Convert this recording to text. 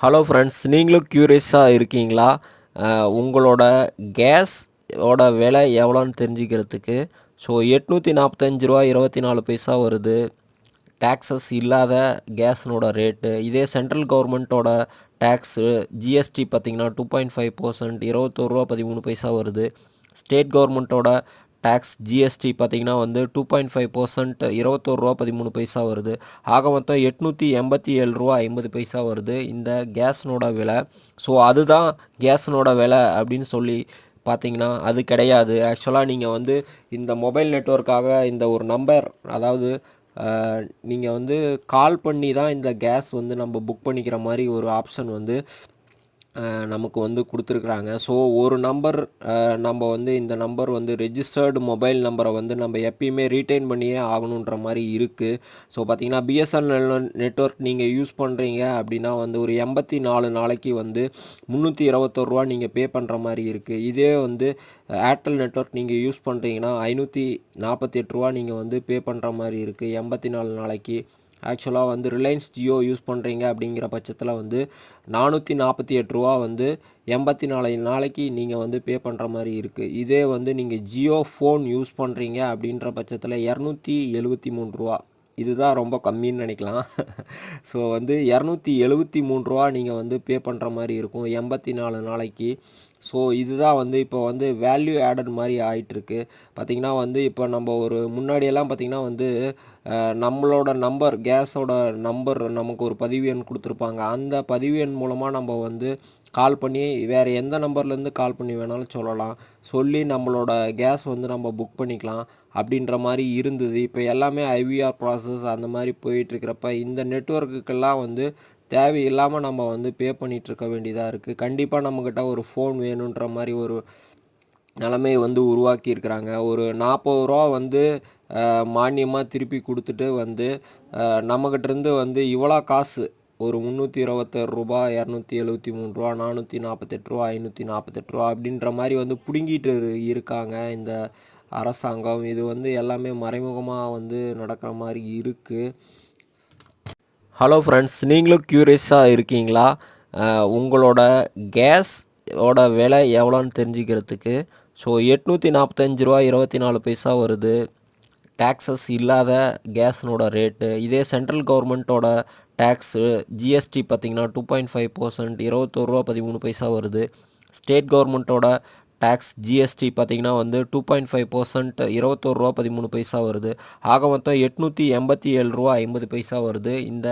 Hello friends, நீங்களும் க்யூரியஸாக இருக்கீங்களா? உங்களோட கேஸ் ஓட விலை எவ்வளோன்னு தெரிஞ்சுக்கிறதுக்கு. ஸோ ரூ. 845.24 வருது. டாக்ஸஸ் இல்லாத கேஸினோட ரேட்டு. இதே சென்ட்ரல் கவர்மெண்ட்டோட டாக்ஸு ஜிஎஸ்டி பார்த்தீங்கன்னா 2.5% ரூ. 21.13 வருது. ஸ்டேட் கவர்மெண்ட்டோட டாக்ஸ் ஜிஎஸ்டி பார்த்தீங்கன்னா வந்து 2.5% ரூ. 21.13 வருது. ஆக மொத்தம் ரூ. 887.50 வருது இந்த கேஸினோட விலை. ஸோ அதுதான் கேஸினோட விலை அப்படின்னு சொல்லி பார்த்தீங்கன்னா அது கிடையாது. ஆக்சுவலாக நீங்கள் வந்து இந்த மொபைல் நெட்வொர்க்காக இந்த ஒரு நம்பர், அதாவது நீங்கள் வந்து கால் பண்ணி தான் இந்த கேஸ் வந்து நம்ம புக் பண்ணிக்கிற மாதிரி ஒரு ஆப்ஷன் வந்து நமக்கு வந்து கொடுத்துருக்குறாங்க. ஸோ ஒரு நம்பர், நம்ம வந்து இந்த நம்பர் வந்து ரெஜிஸ்டர்டு மொபைல் நம்பரை வந்து நம்ம எப்பயுமே ரீட்டைன் பண்ணியே ஆகணுன்ற மாதிரி இருக்குது. ஸோ பார்த்தீங்கன்னா பிஎஸ்என்எல் நெட்வொர்க் நீங்கள் யூஸ் பண்ணுறீங்க அப்படின்னா வந்து ஒரு 84 நாளைக்கு வந்து ரூ. 321 நீங்கள் பே பண்ணுற மாதிரி இருக்குது. இதே வந்து ஏர்டெல் நெட்வொர்க் நீங்கள் யூஸ் பண்ணுறீங்கன்னா ரூ. 548 நீங்கள் வந்து பே பண்ணுற மாதிரி இருக்குது 84 நாளைக்கு. ஆக்சுவலாக வந்து ரிலையன்ஸ் ஜியோ யூஸ் பண்ணுறீங்க அப்படிங்கிற பட்சத்தில் வந்து ரூ. 448 வந்து 84 நாளைக்கு நீங்கள் வந்து பே பண்ணுற மாதிரி இருக்குது. இதே வந்து நீங்கள் ஜியோ ஃபோன் யூஸ் பண்ணுறீங்க அப்படின்ற பட்சத்தில் ரூ. 273, இதுதான் ரொம்ப கம்மின்னு நினைக்கலாம். ஸோ வந்து ரூ. 273 நீங்கள் வந்து பே பண்ணுற மாதிரி இருக்கும் 84 நாளைக்கு. ஸோ இதுதான் வந்து இப்போ வந்து வேல்யூ ஆடட் மாதிரி ஆகிட்டுருக்கு. பார்த்திங்கன்னா வந்து இப்போ நம்ம ஒரு முன்னாடியெல்லாம் பார்த்திங்கன்னா வந்து நம்மளோட நம்பர், கேஸோட நம்பர் நமக்கு ஒரு பதிவு எண் கொடுத்துருப்பாங்க. அந்த பதிவு எண் மூலமாக நம்ம வந்து கால் பண்ணி வேறு எந்த நம்பர்லேருந்து கால் பண்ணி வேணாலும் சொல்லலாம். சொல்லி நம்மளோட கேஸ் வந்து நம்ம புக் பண்ணிக்கலாம் அப்படின்ற மாதிரி இருந்தது. இப்போ எல்லாமே ஐவிஆர் ப்ராசஸ் அந்த மாதிரி போயிட்டுருக்கிறப்ப இந்த நெட்வொர்க்குக்கெல்லாம் வந்து தேவையில்லாமல் நம்ம வந்து பே பண்ணிகிட்ருக்க வேண்டியதாக இருக்குது. கண்டிப்பாக நம்மக்கிட்ட ஒரு ஃபோன் வேணுன்ற மாதிரி ஒரு நிலைமையை வந்து உருவாக்கியிருக்கிறாங்க. ஒரு ரூ. 40 வந்து மானியமாக திருப்பி கொடுத்துட்டு வந்து நம்மக்கிட்டேருந்து வந்து இவ்வளோ காசு ஒரு ரூ. 326, ரூ. 273, ரூ. 448, ரூ. 548 அப்படின்ற மாதிரி வந்து பிடுங்கிட்டு இருக்காங்க இந்த அரசாங்கம். இது வந்து எல்லாமே மறைமுகமாக வந்து நடக்கிற மாதிரி இருக்குது. ஹலோ ஃப்ரெண்ட்ஸ், நீங்களும் க்யூரியஸாக இருக்கீங்களா? உங்களோட கேஸ் ஓட விலை எவ்வளோன்னு தெரிஞ்சுக்கிறதுக்கு. ஸோ ரூ. 845.24 வருது. டாக்ஸஸ் இல்லாத கேஸினோட ரேட்டு. இதே சென்ட்ரல் கவர்மெண்ட்டோட டாக்ஸு ஜிஎஸ்டி பார்த்தீங்கன்னா 2.5% ரூ. 21.13 வருது. ஸ்டேட் கவர்மெண்ட்டோட டாக்ஸ் ஜிஎஸ்டி பார்த்தீங்கன்னா வந்து 2.5% ரூ. 21.13 வருது. ஆக மொத்தம் ரூ. 887.50 வருது இந்த